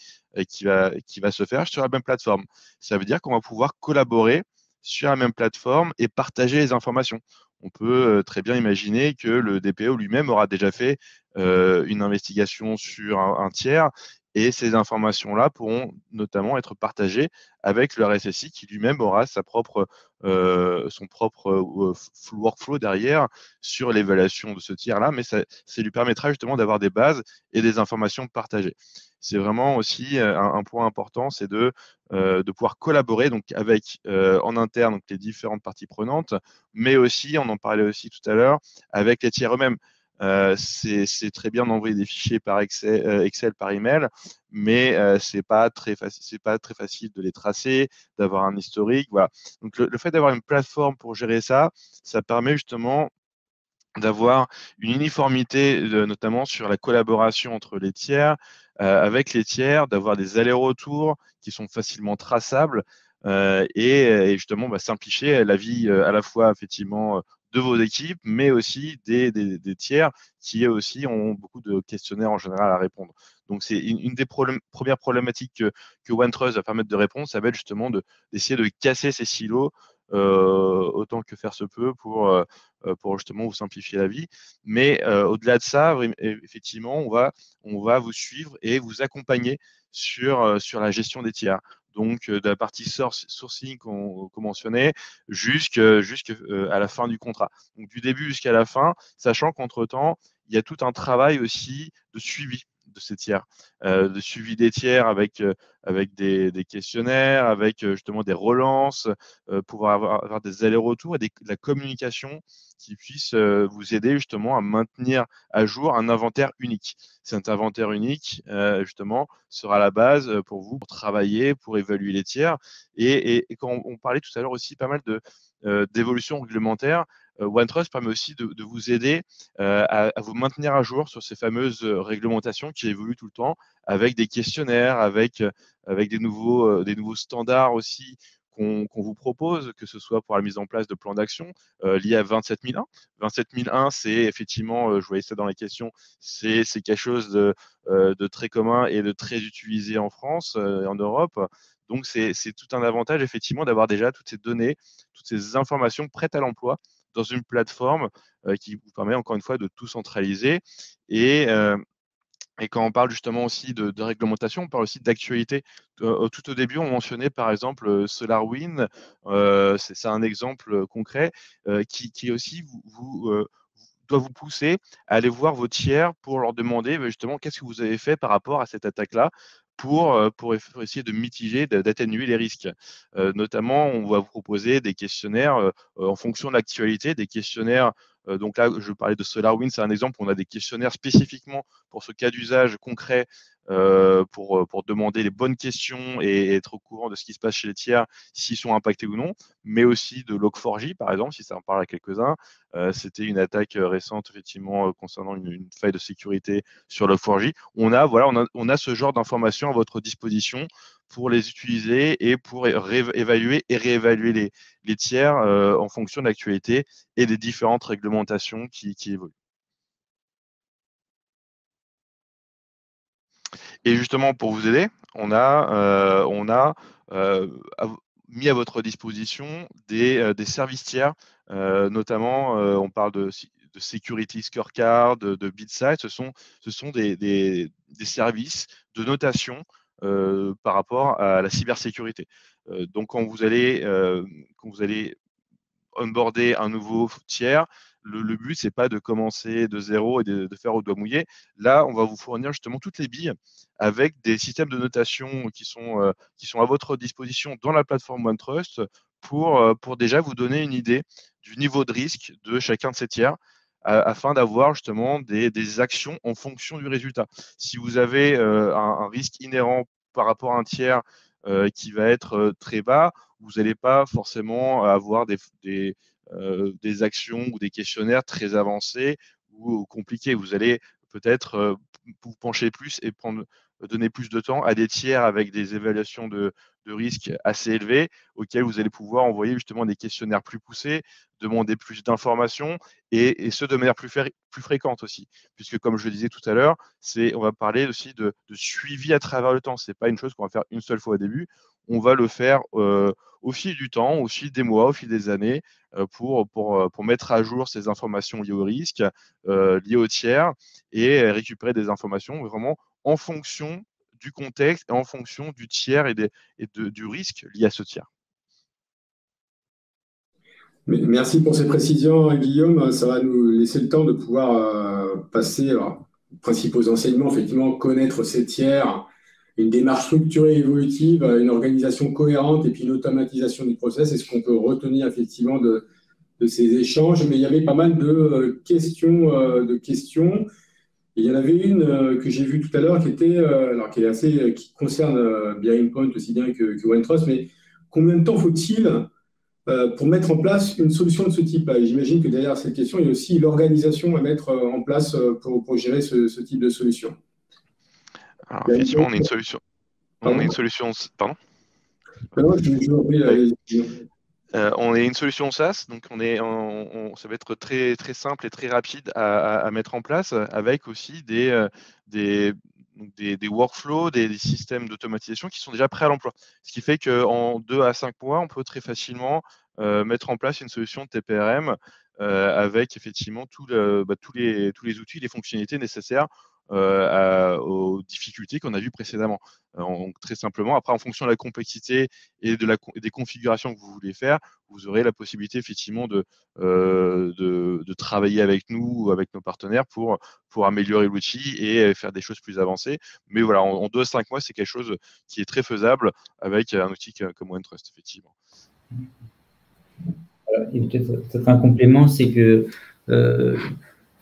qui va se faire sur la même plateforme. Ça veut dire qu'on va pouvoir collaborer sur la même plateforme et partager les informations. On peut très bien imaginer que le DPO lui-même aura déjà fait une investigation sur un tiers et ces informations-là pourront notamment être partagées avec le RSSI qui lui-même aura son propre workflow derrière sur l'évaluation de ce tiers-là, mais ça lui permettra justement d'avoir des bases et des informations partagées. C'est vraiment aussi un point important, c'est de pouvoir collaborer donc avec en interne donc les différentes parties prenantes, mais aussi, on en parlait aussi tout à l'heure, avec les tiers eux-mêmes. C'est très bien d'envoyer des fichiers par Excel par email, mais c'est pas très facile de les tracer, d'avoir un historique. Voilà. Donc le fait d'avoir une plateforme pour gérer ça, ça permet justement d'avoir une uniformité, notamment sur la collaboration entre les tiers, avec les tiers, d'avoir des allers-retours qui sont facilement traçables et justement simplifier la vie à la fois effectivement de vos équipes, mais aussi des tiers qui eux aussi ont beaucoup de questionnaires en général à répondre. Donc c'est une des premières problématiques que OneTrust va permettre de répondre, ça va être justement d'essayer de casser ces silos autant que faire se peut pour justement vous simplifier la vie. Mais au-delà de ça, effectivement, on va vous suivre et vous accompagner sur la gestion des tiers. Donc, de la partie sourcing qu'on mentionnait jusqu'à la fin du contrat. Donc, du début jusqu'à la fin, sachant qu'entre-temps, il y a tout un travail aussi de suivi de ces tiers, de suivi des tiers avec des questionnaires, avec justement des relances, pouvoir avoir des allers-retours et de la communication qui puisse vous aider justement à maintenir à jour un inventaire unique. Cet inventaire unique, justement, sera la base pour vous, pour travailler, pour évaluer les tiers. Et quand on parlait tout à l'heure aussi pas mal d'évolution réglementaire, OneTrust permet aussi de vous aider à vous maintenir à jour sur ces fameuses réglementations qui évoluent tout le temps, avec des questionnaires, avec des nouveaux standards aussi qu'on vous propose, que ce soit pour la mise en place de plans d'action liés à 27001. 27001, c'est effectivement, je voyais ça dans les questions, c'est quelque chose de très commun et de très utilisé en France et en Europe. Donc, c'est tout un avantage, effectivement, d'avoir déjà toutes ces données, toutes ces informations prêtes à l'emploi dans une plateforme qui vous permet, encore une fois, de tout centraliser. Et quand on parle justement aussi de réglementation, on parle aussi d'actualité. Tout au début, on mentionnait par exemple SolarWinds. C'est un exemple concret qui aussi doit vous pousser à aller voir vos tiers pour leur demander justement qu'est-ce que vous avez fait par rapport à cette attaque-là pour essayer de mitiger, d'atténuer les risques. Notamment, on va vous proposer des questionnaires en fonction de l'actualité, des questionnaires. Donc là, je parlais de SolarWinds, c'est un exemple. On a des questionnaires spécifiquement pour ce cas d'usage concret pour demander les bonnes questions et être au courant de ce qui se passe chez les tiers, s'ils sont impactés ou non, mais aussi de Log4j, par exemple, si ça en parle à quelques-uns. C'était une attaque récente, effectivement, concernant une faille de sécurité sur Log4j. On a ce genre d'informations à votre disposition pour les utiliser et pour évaluer et réévaluer les tiers en fonction de l'actualité et des différentes réglementations qui évoluent. Et justement, pour vous aider, on a mis à votre disposition des services tiers, notamment, on parle de Security Scorecard, de BitSight. Ce sont des services de notation par rapport à la cybersécurité. Donc, quand vous allez onboarder un nouveau tiers, le but, c'est pas de commencer de zéro et de faire au doigt mouillé. Là, on va vous fournir justement toutes les billes avec des systèmes de notation qui sont à votre disposition dans la plateforme OneTrust pour déjà vous donner une idée du niveau de risque de chacun de ces tiers afin d'avoir justement des actions en fonction du résultat. Si vous avez un risque inhérent par rapport à un tiers qui va être très bas, vous n'allez pas forcément avoir des actions ou des questionnaires très avancés ou compliqués. Vous allez peut-être vous pencher plus et donner plus de temps à des tiers avec des évaluations de risque assez élevées auxquels vous allez pouvoir envoyer justement des questionnaires plus poussés, demander plus d'informations et ce de manière plus fréquente aussi. Puisque comme je le disais tout à l'heure, on va parler aussi de suivi à travers le temps. Ce n'est pas une chose qu'on va faire une seule fois au début. On va le faire au fil du temps, au fil des mois, au fil des années, pour mettre à jour ces informations liées au risque, liées aux tiers, et récupérer des informations vraiment en fonction du contexte et en fonction du tiers et du risque lié à ce tiers. Merci pour ces précisions, Guillaume. Ça va nous laisser le temps de pouvoir passer aux principaux enseignements, effectivement, connaître ces tiers, une démarche structurée et évolutive, une organisation cohérente et puis une automatisation du process. C'est ce qu'on peut retenir effectivement de ces échanges. Mais il y avait pas mal de questions. Et il y en avait une que j'ai vue tout à l'heure qui concerne BearingPoint aussi bien que OneTrust. Mais combien de temps faut-il pour mettre en place une solution de ce type? J'imagine que derrière cette question, il y a aussi l'organisation à mettre en place pour gérer ce type de solution. Alors, effectivement, on est une solution. On est une solution. Pardon. On est une solution SaaS, donc ça va être très, très simple et très rapide à mettre en place, avec aussi des workflows, des systèmes d'automatisation qui sont déjà prêts à l'emploi. Ce qui fait qu'en 2 à 5 mois, on peut très facilement mettre en place une solution de TPRM avec effectivement tous les outils, les fonctionnalités nécessaires aux difficultés qu'on a vues précédemment. Très simplement, après, en fonction de la complexité et des configurations que vous voulez faire, vous aurez la possibilité effectivement de travailler avec nous ou avec nos partenaires pour améliorer l'outil et faire des choses plus avancées. Mais voilà, en 2 à 5 mois, c'est quelque chose qui est très faisable avec un outil comme OneTrust, effectivement. Et peut-être un complément, c'est que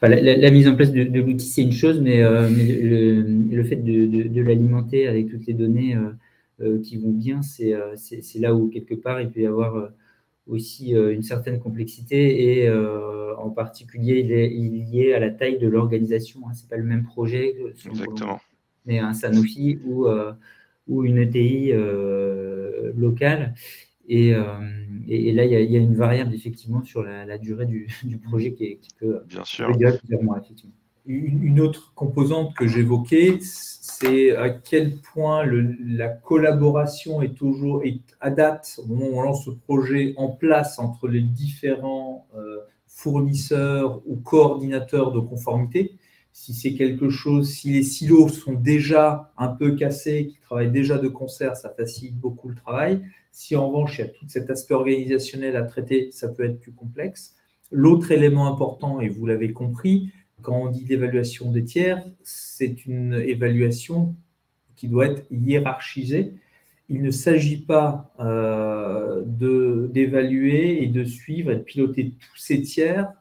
la mise en place de l'outil, c'est une chose, mais le fait de l'alimenter avec toutes les données qui vont bien, c'est là où, quelque part, il peut y avoir aussi une certaine complexité et en particulier, il est lié à la taille de l'organisation. Ce n'est pas le même projet Exactement. mais un Sanofi ou une ETI locale. Et là, il y a une variable effectivement sur la durée du projet qui peut durer plusieurs mois, effectivement. Une autre composante que j'évoquais, c'est à quel point la collaboration est à date, au moment où on lance ce projet, en place entre les différents fournisseurs ou coordinateurs de conformité. Si c'est quelque chose, si les silos sont déjà un peu cassés, qui travaillent déjà de concert, ça facilite beaucoup le travail. Si en revanche, il y a tout cet aspect organisationnel à traiter, ça peut être plus complexe. L'autre élément important, et vous l'avez compris, quand on dit l'évaluation des tiers, c'est une évaluation qui doit être hiérarchisée. Il ne s'agit pas d'évaluer et de suivre et de piloter tous ces tiers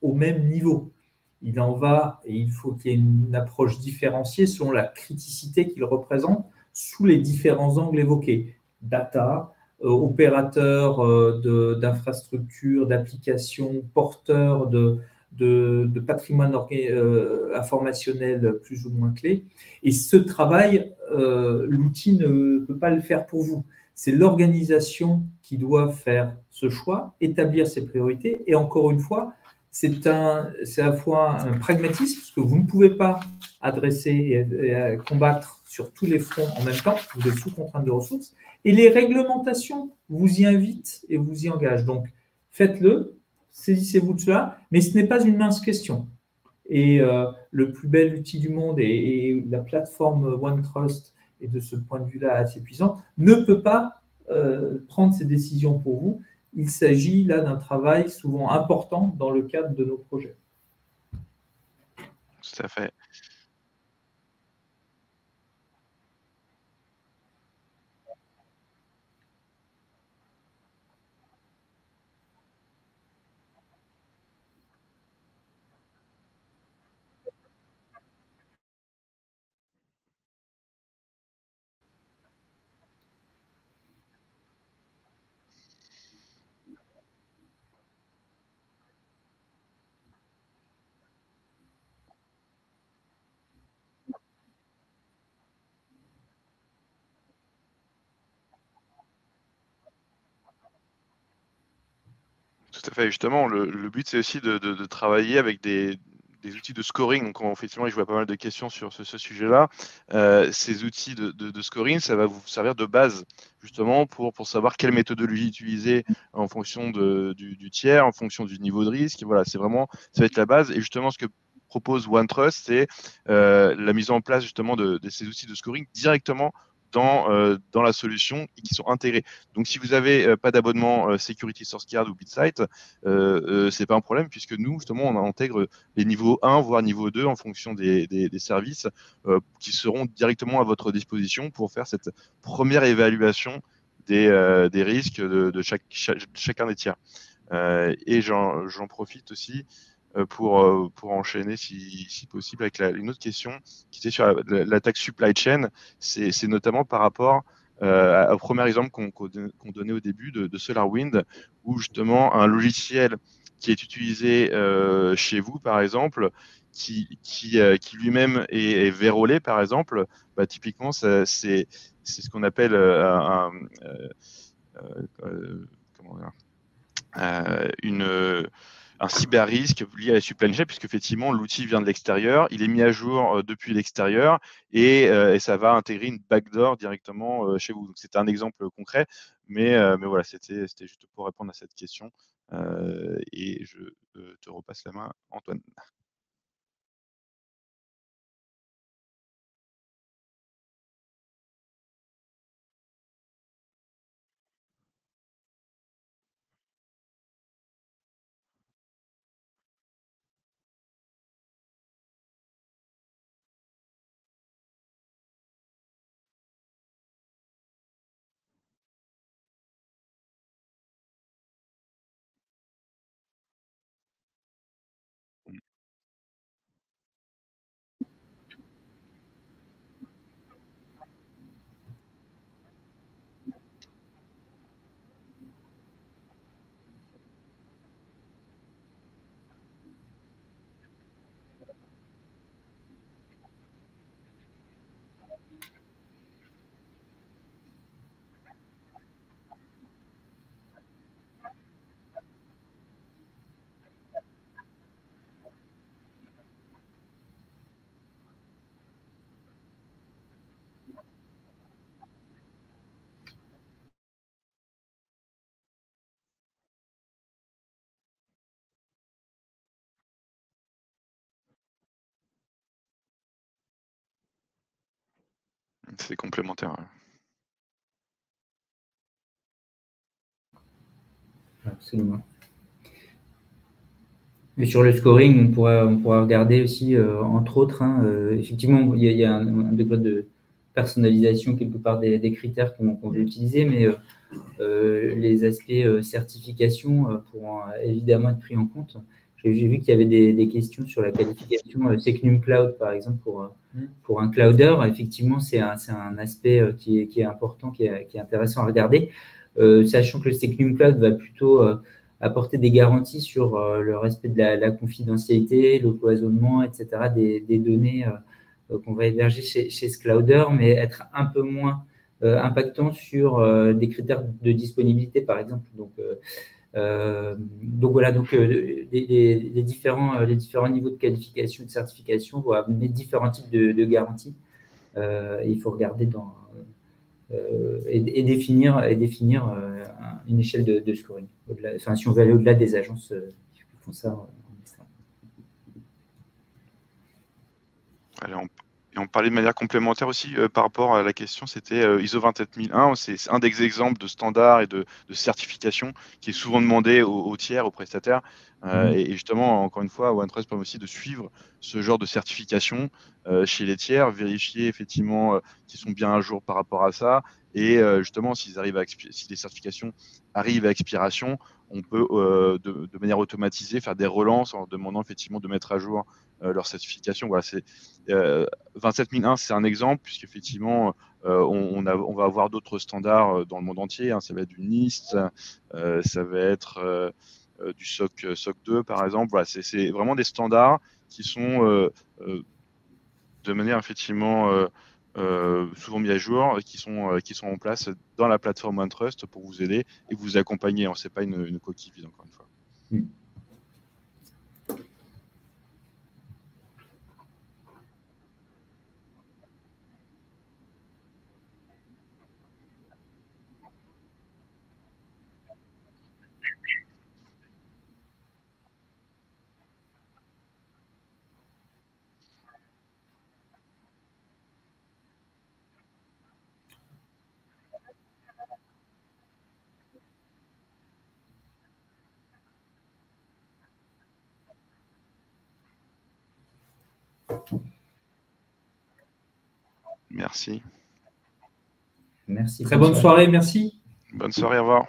au même niveau. Il en va, et il faut qu'il y ait une approche différenciée selon la criticité qu'il représente sous les différents angles évoqués. Data, opérateur d'infrastructures, d'applications, porteur de patrimoine informationnel plus ou moins clé. Et ce travail, l'outil ne peut pas le faire pour vous. C'est l'organisation qui doit faire ce choix, établir ses priorités. Et encore une fois, c'est à la fois un pragmatisme, parce que vous ne pouvez pas adresser et combattre sur tous les fronts en même temps, vous êtes sous contrainte de ressources, et les réglementations vous y invitent et vous y engagent. Donc, faites-le, saisissez-vous de cela, mais ce n'est pas une mince question. Et le plus bel outil du monde et la plateforme OneTrust est de ce point de vue-là assez puissante, ne peut pas prendre ces décisions pour vous. Il s'agit là d'un travail souvent important dans le cadre de nos projets. Tout à fait. Tout à fait. Justement, le but, c'est aussi de travailler avec des outils de scoring. Donc, effectivement, je vois pas mal de questions sur ce sujet-là. Ces outils de scoring, ça va vous servir de base, justement, pour savoir quelle méthodologie utiliser en fonction du tiers, en fonction du niveau de risque. Voilà, ça va être la base. Et justement, ce que propose OneTrust, c'est la mise en place, justement, de ces outils de scoring directement dans la solution et qui sont intégrés. Donc, si vous n'avez pas d'abonnement Security Source Card ou BitSight, c'est pas un problème puisque nous, justement, on intègre les niveaux 1, voire niveau 2 en fonction des services qui seront directement à votre disposition pour faire cette première évaluation des risques de chacun des tiers. Et j'en profite aussi pour enchaîner, si possible, avec une autre question qui était sur l'attaque supply chain. C'est notamment par rapport au premier exemple qu'on donnait au début de SolarWind, où justement un logiciel qui est utilisé chez vous, par exemple, qui lui-même est vérolé, par exemple, bah, typiquement, c'est ce qu'on appelle comment dire, un cyber risque lié à la supply chain, puisque effectivement l'outil vient de l'extérieur, il est mis à jour depuis l'extérieur et ça va intégrer une backdoor directement chez vous. C'était un exemple concret, mais voilà, c'était juste pour répondre à cette question. Et je te repasse la main, Antoine. C'est complémentaire. Absolument. Et sur le scoring, on pourra regarder aussi, entre autres, effectivement, il y a un degré de personnalisation quelque part des critères qu'on veut utiliser, mais les aspects certification pourront évidemment être pris en compte. J'ai vu qu'il y avait des questions sur la qualification Secnum Cloud, par exemple, pour un clouder. Effectivement, c'est un aspect qui est important, qui est intéressant à regarder, sachant que le Secnum Cloud va plutôt apporter des garanties sur le respect de la confidentialité, le cloisonnement, etc., des données qu'on va héberger chez ce clouder, mais être un peu moins impactant sur des critères de disponibilité, par exemple. Donc voilà, les différents niveaux de qualification et de certification vont amener différents types de garanties. Il faut regarder et définir une échelle de scoring. Enfin, si on veut aller au-delà des agences qui font ça en externe. Allez, on parlait de manière complémentaire aussi par rapport à la question, c'était ISO 27001, c'est un des exemples de standards et de certification qui est souvent demandé aux tiers, aux prestataires. Et justement, encore une fois, OneTrust permet aussi de suivre ce genre de certification chez les tiers, vérifier effectivement qu'ils sont bien à jour par rapport à ça. Et justement, si les certifications arrivent à expiration, on peut de manière automatisée faire des relances en demandant effectivement de mettre à jour leur certification. Voilà, 27001, c'est un exemple, puisqu'effectivement, on va avoir d'autres standards dans le monde entier. Ça va être du NIST, ça va être du SOC 2, par exemple. Voilà, c'est vraiment des standards qui sont de manière effectivement souvent mis à jour, qui sont en place dans la plateforme OneTrust pour vous aider et vous accompagner. Ce n'est pas une coquille vide, encore une fois. Merci. Merci. Très bonne soirée, merci. Bonne soirée, au revoir.